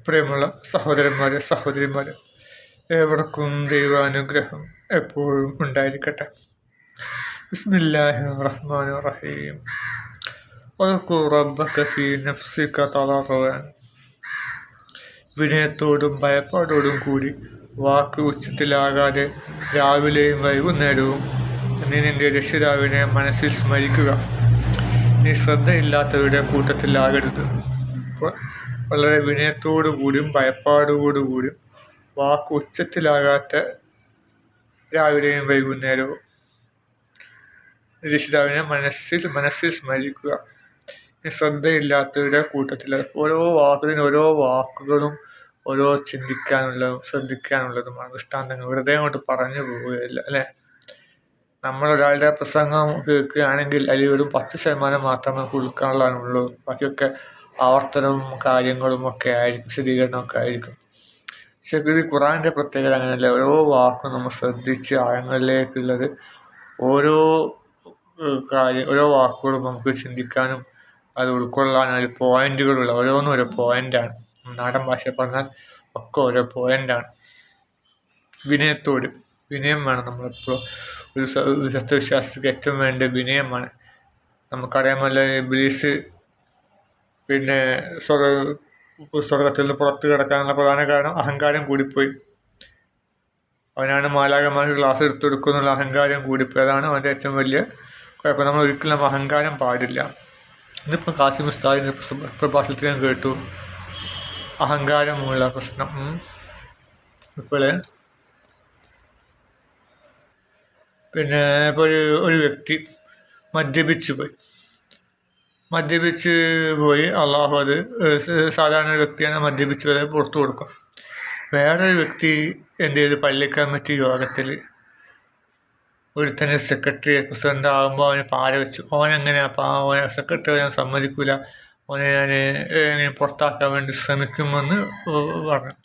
പ്രിയമുള്ള സഹോദരന്മാരെ, സഹോദരിമാരെ, ഏവർക്കും ദൈവാനുഗ്രഹം എപ്പോഴും ഉണ്ടായിരിക്കട്ടെ. ബിസ്മില്ലാഹിർ റഹ്മാനിർ റഹീം. വദ്കുർ റബ്ബക ഫീ നഫ്സിക തളറുഅൻ. വിനയത്തോടും ഭയപ്പാടോടും കൂടി, വാക്ക് ഉച്ചത്തിലാകാതെ രാവിലെയും വൈകുന്നേരവും നീ നിന്റെ രക്ഷിതാവിനെ മനസ്സിൽ സ്മരിക്കുക. നീ ശ്രദ്ധയില്ലാത്തവരുടെ കൂട്ടത്തിലാകരുത്. വളരെ വിനയത്തോടു കൂടിയും ഭയപ്പാടോടുകൂടിയും വാക്ക് ഉച്ചത്തിലാകാത്ത രാവിലെയും വൈകുന്നേരവും രക്ഷിതാവിനെ മനസ്സിൽ സ്മരിക്കുക. നീ ശ്രദ്ധയില്ലാത്തവരുടെ കൂട്ടത്തിൽ. ഓരോ വാക്കുകളും ഓരോ ചിന്തിക്കാനുള്ളതും ശ്രദ്ധിക്കാനുള്ളതുമാണ് ദൃഷ്ടാന്തങ്ങൾ. വെറുതെ അങ്ങോട്ട് പറഞ്ഞു പോവുകയില്ല, അല്ലേ? നമ്മളൊരാളുടെ പ്രസംഗം കേൾക്കുകയാണെങ്കിൽ അതിൽ ഒരു 10% മാത്രമേ നമുക്ക് ഉൾക്കൊള്ളാനുള്ളൂ. ബാക്കിയൊക്കെ ആവർത്തനവും കാര്യങ്ങളും ഒക്കെ ആയിരിക്കും, വിശദീകരണമൊക്കെ ആയിരിക്കും. പക്ഷേ ഇത് ഖുർആൻ്റെ പ്രത്യേകത അങ്ങനെയല്ല. ഓരോ വാക്കും നമ്മൾ ശ്രദ്ധിച്ച് ആഴങ്ങളിലേക്കുള്ളത് ഓരോ വാക്കുകളും നമുക്ക് ചിന്തിക്കാനും അത് ഉൾക്കൊള്ളാനും അതിൽ പോയിന്റുകളുള്ള ഓരോന്നും ഓരോ പോയിന്റാണ്. നാടൻ ഭാഷ പറഞ്ഞാൽ ഒക്കെ ഓരോ പോയിന്റാണ്. വിനയം വേണം. നമ്മളിപ്പോൾ ഒരു സത്യവിശ്വാസിക്ക് ഏറ്റവും വേണ്ട വിനയമാണ്. നമുക്കറിയാമല്ലോ, ഇബ്ലീസ് സ്വർഗത്തിൽ നിന്ന് പുറത്ത് കിടക്കാനുള്ള പ്രധാന കാരണം അഹങ്കാരം കൂടിപ്പോയി. അവനാണ് മാലാഖമാർക്ക് ക്ലാസ് എടുത്തു കൊടുക്കുന്നുള്ള അഹങ്കാരം കൂടിപ്പോയി. അതാണ് അവൻ്റെ ഏറ്റവും വലിയ കുഴപ്പം. നമ്മൾ ഒരിക്കലും അഹങ്കാരം പാടില്ല. ഇന്നിപ്പോൾ കാസിം ഉസ്താദിൻ്റെ പ്രഭാഷണത്തിൽ ഞാൻ കേട്ടു അഹങ്കാരമുള്ള പ്രശ്നം. ഇപ്പോൾ ഇപ്പോൾ ഒരു വ്യക്തി മദ്യപിച്ച് പോയി. അള്ളാഹു അത് സാധാരണ ഒരു വ്യക്തിയാണ് മദ്യപിച്ച് പോയത്, പുറത്തു കൊടുക്കും. വേറൊരു വ്യക്തി എൻ്റെ ഒരു പള്ളി കമ്മിറ്റി യോഗത്തിൽ ഒരുത്തന്നെ പ്രസിഡന്റ് ആകുമ്പോൾ അവന് പാര വെച്ചു. അവനെ സെക്രട്ടറി ഞാൻ സമ്മതിക്കില്ല, അവനെ ഞാൻ പുറത്താക്കാൻ വേണ്ടി ശ്രമിക്കുമെന്ന് പറഞ്ഞു.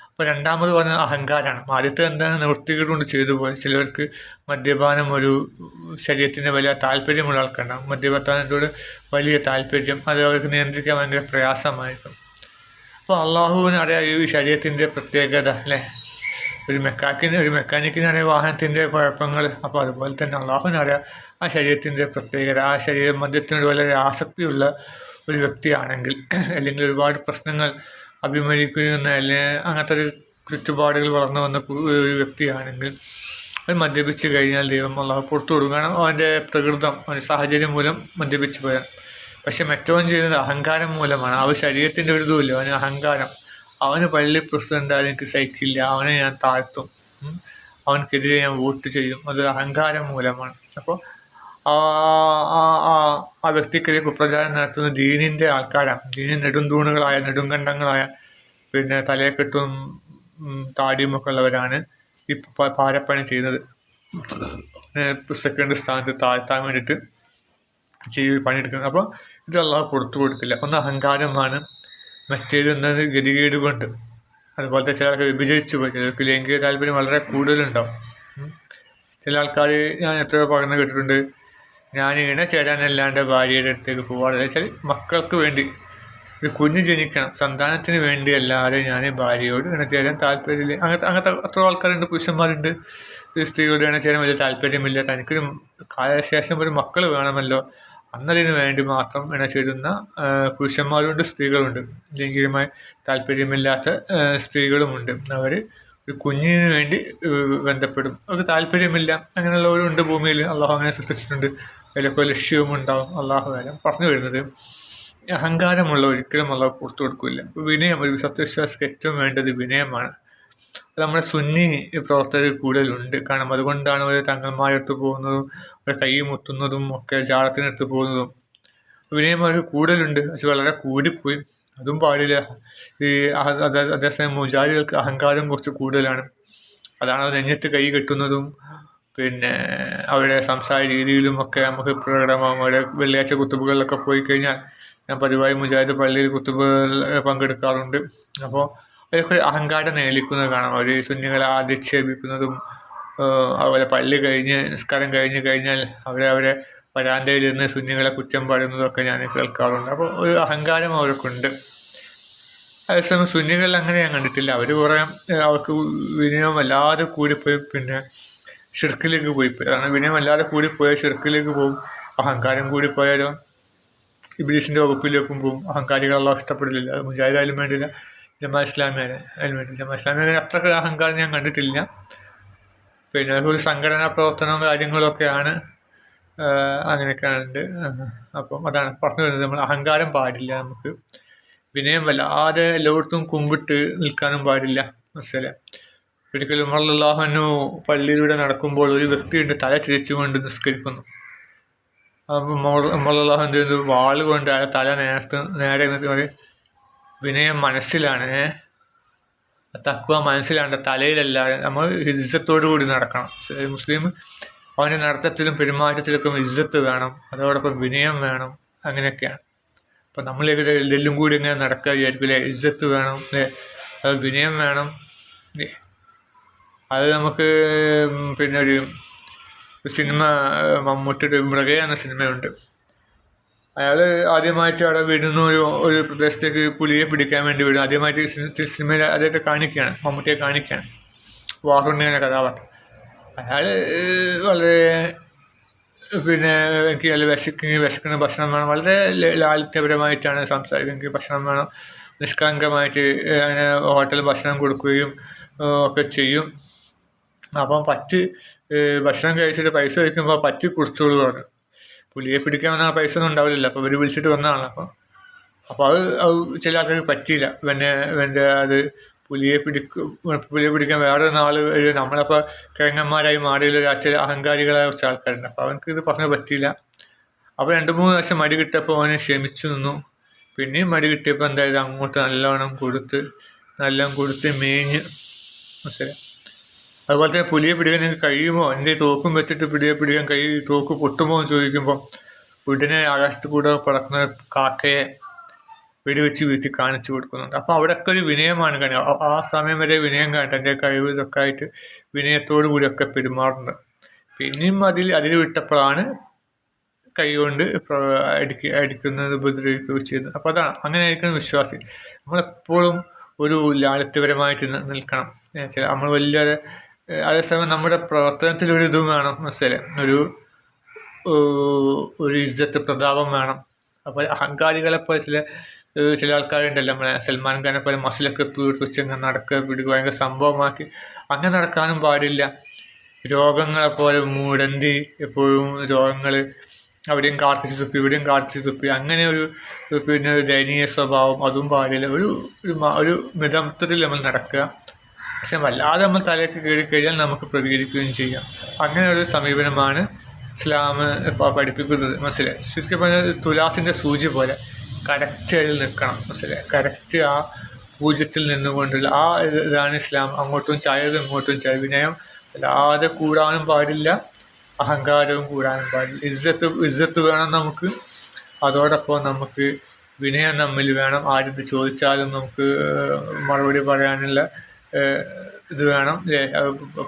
അപ്പോൾ രണ്ടാമത് പറഞ്ഞ അഹങ്കാരമാണ്. ആദ്യത്തെ എന്താണ് നിവൃത്തികൾ കൊണ്ട് ചെയ്തു പോയത്. ചിലവർക്ക് മദ്യപാനം ഒരു ശരീരത്തിന് വലിയ താല്പര്യമുള്ള ആൾക്കുണ്ടാകും. മദ്യപാനത്തോട് വലിയ താല്പര്യം, അത് അവർക്ക് നിയന്ത്രിക്കാൻ ഭയങ്കര പ്രയാസമായിരിക്കും. അപ്പോൾ അള്ളാഹുവിന് അറിയാം ഈ ശരീരത്തിൻ്റെ പ്രത്യേകത, അല്ലേ? ഒരു മെക്കാനിക്കിനറിയാം വാഹനത്തിൻ്റെ കുഴപ്പങ്ങൾ. അപ്പോൾ അതുപോലെ തന്നെ അള്ളാഹുവിനറിയാം ആ ശരീരത്തിൻ്റെ പ്രത്യേകത. ആ ശരീരം മദ്യത്തിനോട് വളരെ ആസക്തിയുള്ള ഒരു വ്യക്തിയാണെങ്കിൽ, അല്ലെങ്കിൽ ഒരുപാട് പ്രശ്നങ്ങൾ അഭിമുഖീകരിക്കുന്ന അല്ലെങ്കിൽ അങ്ങനത്തെ ഒരു ചുറ്റുപാടുകൾ വളർന്നു വന്ന ഒരു വ്യക്തിയാണെങ്കിൽ അത് മദ്യപിച്ച് കഴിഞ്ഞാൽ ദൈവം അള്ളാഹു പുറത്തു കൊടുക്കണം. അവൻ്റെ പ്രകൃതം, അവൻ്റെ സാഹചര്യം മൂലം മദ്യപിച്ച് പോയാൽ. പക്ഷെ മറ്റവൻ ചെയ്യുന്നത് അഹങ്കാരം മൂലമാണ്. അവൻ ശരീരത്തിൻ്റെ ഒരു ഇതുമില്ല, അവന് അഹങ്കാരം. അവന് പള്ളി പ്രസിഡൻ്റായാലും എനിക്ക് സഹിക്കില്ല, അവനെ ഞാൻ താഴ്ത്തും, അവനക്കെതിരെ ഞാൻ വോട്ട് ചെയ്യും. അത് അഹങ്കാരം മൂലമാണ്. അപ്പോൾ ആ വ്യക്തിക്കെതിരെ കുപ്രചാരം നടത്തുന്ന ദീനിൻ്റെ ആൾക്കാരാണ്. ദീനിന് നെടുങ്കണ്ടങ്ങളായ തലയെക്കെട്ടും താടിയുമൊക്കെ ഉള്ളവരാണ് ഈ പാരപ്പണി ചെയ്യുന്നത്. സെക്കൻഡ് സ്ഥാനത്ത് താഴ്ത്താൻ വേണ്ടിയിട്ട് പണിയെടുക്കുന്നത്. അപ്പോൾ ഇത് അള്ളാഹു പുറത്തു കൊടുക്കില്ല. ഒന്ന് അഹങ്കാരമാണ്, മറ്റേത് എന്നത് ഗതികേട് കൊണ്ട്. അതുപോലത്തെ ചിലർക്ക് വിഭജിച്ചു പോയി, ചിലർക്ക് ലൈംഗിക താല്പര്യം വളരെ കൂടുതലുണ്ടാവും. ചില ആൾക്കാർ ഞാൻ എത്രയോ പറഞ്ഞു കേട്ടിട്ടുണ്ട്, ഞാൻ ഇണ ചേരാനല്ലാണ്ട് ഭാര്യയുടെ അടുത്തേക്ക് പോകാറില്ല. വെച്ചാൽ മക്കൾക്ക് വേണ്ടി, ഒരു കുഞ്ഞ് ജനിക്കണം, സന്താനത്തിന് വേണ്ടി അല്ലാതെ ഞാൻ ഭാര്യയോട് ഇണ ചേരാൻ താല്പര്യമില്ല. അങ്ങനത്തെ അത്ര ആൾക്കാരുണ്ട്, പുരുഷന്മാരുണ്ട്. സ്ത്രീകളുടെ ഇണ ചേരാൻ വലിയ താല്പര്യമില്ല, തനിക്കൊരു കാലശേഷം ഒരു മക്കൾ വേണമല്ലോ, അന്നതിന് വേണ്ടി മാത്രം ഇണചേരുന്ന പുരുഷന്മാരുണ്ട്, സ്ത്രീകളുണ്ട്. ലൈംഗികമായി താല്പര്യമില്ലാത്ത സ്ത്രീകളുമുണ്ട്. അവർ ഒരു കുഞ്ഞിന് വേണ്ടി ബന്ധപ്പെടും, അവർക്ക് താല്പര്യമില്ല. അങ്ങനെയുള്ളവരുണ്ട് ഭൂമിയിൽ. അള്ളാഹു അങ്ങനെ സൃഷ്ടിച്ചിട്ടുണ്ട്. അതിലൊക്കെ ലക്ഷ്യവും ഉണ്ടാവും. അള്ളാഹു കാലം പറഞ്ഞു വരുന്നത് അഹങ്കാരമുള്ള ഒരിക്കലും അള്ളാഹു പുറത്തു കൊടുക്കില്ല. വിനയം, ഒരു സത്യവിശ്വാസിക്ക് ഏറ്റവും വേണ്ടത് വിനയമാണ്. അത് നമ്മുടെ സുന്നി പ്രവർത്തകർ കൂടുതലുണ്ട്. കാരണം അതുകൊണ്ടാണ് അവർ തങ്ങന്മാരെടുത്ത് പോകുന്നതും അവർ കൈ മുത്തുന്നതും ഒക്കെ ജാടത്തിനെടുത്ത് പോകുന്നതും. വിനയം അവർക്ക് കൂടുതലുണ്ട്. പക്ഷെ വളരെ കൂടിപ്പോയി, അതും പാടില്ല. അതേസമയം മുജാഹിദുകൾക്ക് അഹങ്കാരം കുറച്ച് കൂടുതലാണ്. അതാണ് അവർ നെഞ്ഞത്ത് കൈ കെട്ടുന്നതും അവരുടെ സംസാര രീതിയിലും ഒക്കെ നമുക്ക് പ്രകടമാകും. അവരുടെ വെള്ളിയാഴ്ച കുത്തുബുകളിലൊക്കെ പോയി കഴിഞ്ഞാൽ ഞാൻ പതിവായി മുജാഹിദ് പള്ളിയിൽ കുത്തുബുകൾ പങ്കെടുക്കാറുണ്ട്. അപ്പോൾ അവരൊക്കെ അഹങ്കാരം നേലിക്കുന്നത് കാണാം. അവർ സുന്നികളെ അധിക്ഷേപിക്കുന്നതും, അതുപോലെ പള്ളി നിസ്കാരം കഴിഞ്ഞാൽ അവരെ വരാന്തയിൽ നിന്ന് സുന്നികളെ കുറ്റം പറയുന്നതൊക്കെ ഞാൻ കേൾക്കാറുണ്ട്. അപ്പോൾ ഒരു അഹങ്കാരം അവർക്കുണ്ട്. അതേസമയം സുന്നികളിൽ അങ്ങനെ ഞാൻ കണ്ടിട്ടില്ല. അവർ കുറേ അവർക്ക് വിനയം വല്ലാതെ കൂടിപ്പോയി, പിന്നെ ഷിർക്കിലേക്ക് പോയിപ്പോയി. കാരണം വിനയം വല്ലാതെ കൂടിപ്പോയാൽ ഷിർക്കിലേക്ക് പോകും. അഹങ്കാരം കൂടിപ്പോയാലോ ഇബ്ലീസിൻ്റെ വകുപ്പിലേക്കും പോകും. അഹങ്കാരികളെല്ലാം ഇഷ്ടപ്പെടില്ല. അത് മുജാഹിദായാലും വേണ്ടില്ല, ജമാഅത്ത് ഇസ്ലാമി ആയാലും വേണ്ടില്ല. ജമാഅത്ത് ഇസ്ലാമി അത്രയ്ക്ക് അഹങ്കാരം ഞാൻ കണ്ടിട്ടില്ല. പിന്നെ ഒരു സംഘടനാ പ്രവർത്തനവും കാര്യങ്ങളൊക്കെയാണ്, അങ്ങനെയൊക്കെയാണ് ഉണ്ട്. അപ്പം അതാണ് പറഞ്ഞു വരുന്നത്, നമ്മൾ അഹങ്കാരം പാടില്ല. നമുക്ക് വിനയം വല്ലാതെ എല്ലായിടത്തും കുമ്പിട്ട് നിൽക്കാനും പാടില്ല. മനസ്സിലായി. ഒരിക്കലും ഉമർ റളിയല്ലാഹു അൻഹു പള്ളിയിലൂടെ നടക്കുമ്പോൾ ഒരു വ്യക്തിയുടെ തല തിരിച്ചുകൊണ്ട് നിസ്കരിക്കുന്നു. അപ്പം ഉമർ റളിയല്ലാഹു അൻഹു എന്ത് ചെയ്തു? വാൾ കൊണ്ട് അയാളെ തല നേരെ എന്നിട്ട് പറയും, വിനയം മനസ്സിലാണ്, തഖ്വ മനസ്സിലാണ്ട്, തലയിലല്ല. നമ്മൾ ഇസ്സത്തോടു കൂടി നടക്കണം. മുസ്ലിം അവൻ്റെ നടത്തത്തിലും പെരുമാറ്റത്തിലൊക്കെ ഇസ്സത്ത് വേണം, അതോടൊപ്പം വിനയം വേണം. അങ്ങനെയൊക്കെയാണ്. അപ്പം നമ്മളിത് ഇതെല്ലാം കൂടി ഇങ്ങനെ നടക്കുക വിചാരിക്കും അല്ലേ. ഇസ്സത്ത് വേണം അല്ലേ, അത് വിനയം വേണം. അത് നമുക്ക് പിന്നെ ഒരു സിനിമ, മമ്മൂട്ടിയുടെ മൃഗയ എന്ന സിനിമയുണ്ട്. അയാൾ ആദ്യമായിട്ട് അവിടെ വിടുന്ന ഒരു പ്രദേശത്തേക്ക് പുലിയെ പിടിക്കാൻ വേണ്ടി വിടും. ആദ്യമായിട്ട് സിനിമയിൽ അദ്ദേഹത്തെ കാണിക്കുകയാണ്, മമ്മൂട്ടിയെ കാണിക്കുകയാണ്. വാറുണ്ണിയുടെ കഥാപാത്രം. അയാൾ വളരെ പിന്നെ എനിക്ക് നല്ല വിശക്കുന്ന ഭക്ഷണം വേണം, വളരെ ലാളിത്യപരമായിട്ടാണ് സംസാരിക്കുന്നത്. എനിക്ക് ഭക്ഷണം വേണം, നിഷ്കളങ്കമായിട്ട് അങ്ങനെ ഹോട്ടലിൽ ഭക്ഷണം കൊടുക്കുകയും ഒക്കെ ചെയ്യും. അപ്പം ഭക്ഷണം കഴിച്ചിട്ട് പൈസ വയ്ക്കുമ്പോൾ പറ്റി കുറിച്ചോളൂ പറഞ്ഞു. പുലിയെ പിടിക്കാൻ വന്നാൽ പൈസ ഒന്നും ഉണ്ടാവില്ലല്ലോ. അപ്പോൾ ഇവർ വിളിച്ചിട്ട് വന്നതാണ്. അപ്പോൾ അത് ചില ആൾക്കാർക്ക് പറ്റിയില്ല. അത് പുലിയെ പിടിക്കാൻ വേറെ നാൾ നമ്മളപ്പോൾ കിഴങ്ങന്മാരായി മാറിയുള്ള ചില അഹങ്കാരികളായ കുറച്ച് ആൾക്കാരുണ്ട്. അപ്പോൾ അവർക്ക് ഇത് പറഞ്ഞ് പറ്റിയില്ല. അപ്പോൾ 2-3 പ്രാവശ്യം മടി കിട്ടിയപ്പോൾ അവനെ ക്ഷമിച്ചു നിന്നു. പിന്നെയും മടി കിട്ടിയപ്പോൾ എന്തായാലും അങ്ങോട്ട് നല്ലോണം കൊടുത്ത് മേഞ്ഞ്. മനസ്സിലായി. അതുപോലെ തന്നെ പുലിയെ പിടിക്കാൻ നിങ്ങൾക്ക് കഴിയുമോ, എൻ്റെ തോക്കും വെച്ചിട്ട് പിടിക്കാൻ തോക്ക് പൊട്ടുമോ എന്ന് ചോദിക്കുമ്പോൾ ഉടനെ ആകാശത്ത് കൂടെ പറക്കുന്ന കാക്കയെ വെടിവെച്ച് വീട്ടിൽ കാണിച്ചു കൊടുക്കുന്നുണ്ട്. അപ്പോൾ അവിടെയൊക്കെ ഒരു വിനയമാണ് കാണിക്കുക. ആ സമയം വരെ വിനയം കാണിട്ട് എൻ്റെ കഴിവ് ഇതൊക്കെ ആയിട്ട് വിനയത്തോടു കൂടിയൊക്കെ പെരുമാറുന്നുണ്ട്. പിന്നെയും അതിൽ വിട്ടപ്പോഴാണ് കൈ കൊണ്ട് അടിക്കുന്നത്, ഉപദ്രവിക്കുകയും ചെയ്യുന്നത്. അപ്പോൾ അതാണ്, അങ്ങനെ ആയിരിക്കണം വിശ്വാസി. നമ്മളെപ്പോഴും ഒരു ലാളിത്യപരമായിട്ട് നിൽക്കണം. നമ്മൾ വലിയ അതേസമയം നമ്മുടെ പ്രവർത്തനത്തിലൊരു ഇതും വേണം. മനസ്സിലായി. ഒരു ഇജ്ജത്ത്, പ്രതാപം വേണം. അപ്പോൾ അഹങ്കാരികളെപ്പോലെ ചില ആൾക്കാരുണ്ടല്ലോ, നമ്മളെ സൽമാൻ ഖാനെ പോലെ മസിലൊക്കെ പിടിച്ച് നടക്കുക, ഭയങ്കര സംഭവമാക്കി അങ്ങനെ നടക്കാനും പാടില്ല. രോഗങ്ങളെപ്പോലെ മൂടന്തി, എപ്പോഴും രോഗങ്ങൾ അവിടെയും കാർത്തിച്ച് തുപ്പി ഇവിടെയും കാർത്തിച്ച് തുപ്പി, അങ്ങനെ ഒരു പിന്നെ ദയനീയ സ്വഭാവം, അതും പാടില്ല. ഒരു മിതത്വത്തിൽ നമ്മൾ നടക്കുക. പക്ഷെ വല്ലാതെ നമ്മൾ തലയ്ക്ക് കയറിക്കഴിഞ്ഞാൽ നമുക്ക് പ്രതികരിക്കുകയും ചെയ്യാം. അങ്ങനെ ഒരു സമീപനമാണ് ഇസ്ലാം പഠിപ്പിക്കുന്നത്. മനസ്സിലായി. ശരിക്കും പറഞ്ഞാൽ തുലാസിൻ്റെ സൂചി പോലെ കറക്റ്റ് അതിൽ നിൽക്കണം. മനസ്സിലായി. കറക്റ്റ് ആ പൂജ്യത്തിൽ നിന്നുകൊണ്ടുള്ള ഇതാണ് ഇസ്ലാം. അങ്ങോട്ടും ചായതും ഇങ്ങോട്ടും ചായ. വിനയം വല്ലാതെ കൂടാനും പാടില്ല, അഹങ്കാരവും കൂടാനും പാടില്ല. ഇസ്സത്ത് വേണം നമുക്ക്, അതോടൊപ്പം നമുക്ക് വിനയം നമ്മിൽ വേണം. ആരെന്ത് ചോദിച്ചാലും നമുക്ക് മറുപടി പറയാനുള്ള ഇത് വേണം.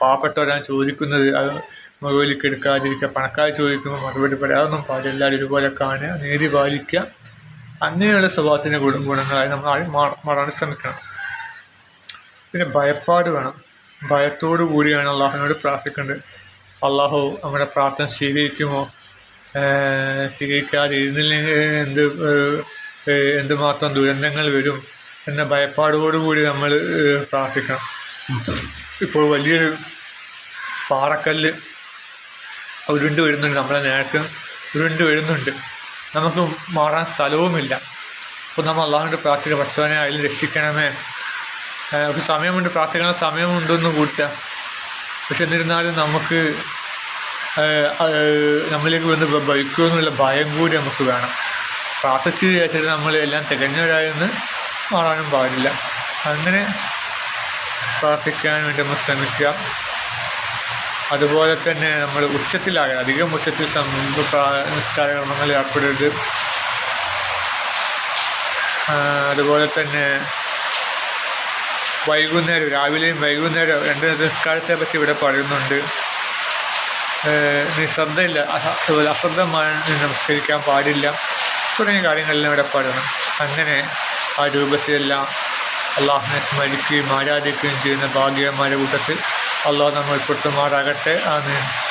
പാവപ്പെട്ടവരാണ് ചോദിക്കുന്നത്, അത് മറുപടിക്ക് എടുക്കാതിരിക്കുക. പണക്കാർ ചോദിക്കുമ്പോൾ മറുപടി പറയാതൊന്നും പാടില്ല. എല്ലാവരും ഒരുപോലെ കാണുക, നീതി പാലിക്കുക. അങ്ങനെയുള്ള സ്വഭാവത്തിൻ്റെ ഗുണങ്ങളായി നമ്മൾ ആരും മാറാൻ ശ്രമിക്കണം. പിന്നെ ഭയപ്പാട് വേണം. ഭയത്തോടു കൂടിയാണ് അള്ളാഹുവിനോട് പ്രാർത്ഥിക്കേണ്ടത്. അള്ളാഹു നമ്മുടെ പ്രാർത്ഥന സ്വീകരിക്കുമോ, സ്വീകരിക്കാതെ ഇരുന്നില്ലെങ്കിൽ എന്തുമാത്രം ദുരന്തങ്ങൾ വരും എന്ന ഭയപ്പാടോടുകൂടി നമ്മൾ പ്രാർത്ഥിക്കണം. ഇപ്പോൾ വലിയൊരു പാറക്കല്ല് ഉരുണ്ട് വരുന്നുണ്ട്, നമ്മളെ നേരത്തെ ഉരുണ്ട് വരുന്നുണ്ട്, നമുക്ക് മാറാൻ സ്ഥലവുമില്ല. അപ്പോൾ നമ്മൾ അള്ളാഹുവിൻ്റെ പ്രാർത്ഥിക്കുക, പടച്ചവനെ അതിൽ രക്ഷിക്കണമേ. ഒരു സമയമുണ്ട്, പ്രാർത്ഥിക്കുന്ന സമയമുണ്ടെന്ന് കൂട്ടുക. പക്ഷെ എന്നിരുന്നാലും നമുക്ക് നമ്മളിലേക്ക് വന്ന് ഭവിക്കുമെന്നുള്ള ഭയം കൂടി നമുക്ക് വേണം. പ്രാർത്ഥിച്ച് വിചാരിച്ചിട്ട് നമ്മൾ എല്ലാം തികഞ്ഞവരായെന്ന് മാറാനും പാടില്ല. അങ്ങനെ പ്രാർത്ഥിക്കാൻ വേണ്ടി നമ്മൾ ശ്രമിക്കുക. അതുപോലെ തന്നെ നമ്മൾ ഉച്ചത്തിലാകണം, അധികം ഉച്ചത്തിൽ നിസ്കാരകർമ്മങ്ങളിൽ ഏർപ്പെടരുത്. അതുപോലെ തന്നെ വൈകുന്നേരം, രാവിലെയും വൈകുന്നേരം 2 നിസ്കാരത്തെ പറ്റി ഇവിടെ പറയുന്നുണ്ട്. നിശ്രദ്ധയില്ല, അശ്രദ്ധമായി നമസ്കരിക്കാൻ പാടില്ല തുടങ്ങിയ കാര്യങ്ങളെല്ലാം ഇവിടെ പറയണം. അങ്ങനെ ആ രൂപത്തിലെല്ലാം അള്ളാഹുവിനെ സ്മരിക്കുകയും ആരാധിക്കുകയും ചെയ്യുന്ന ഭാഗ്യന്മാരുടെ കൂട്ടത്തിൽ അള്ളാഹു നമ്മൾ ഉൾപ്പെടുത്തുമാറാകട്ടെ. ആമീൻ.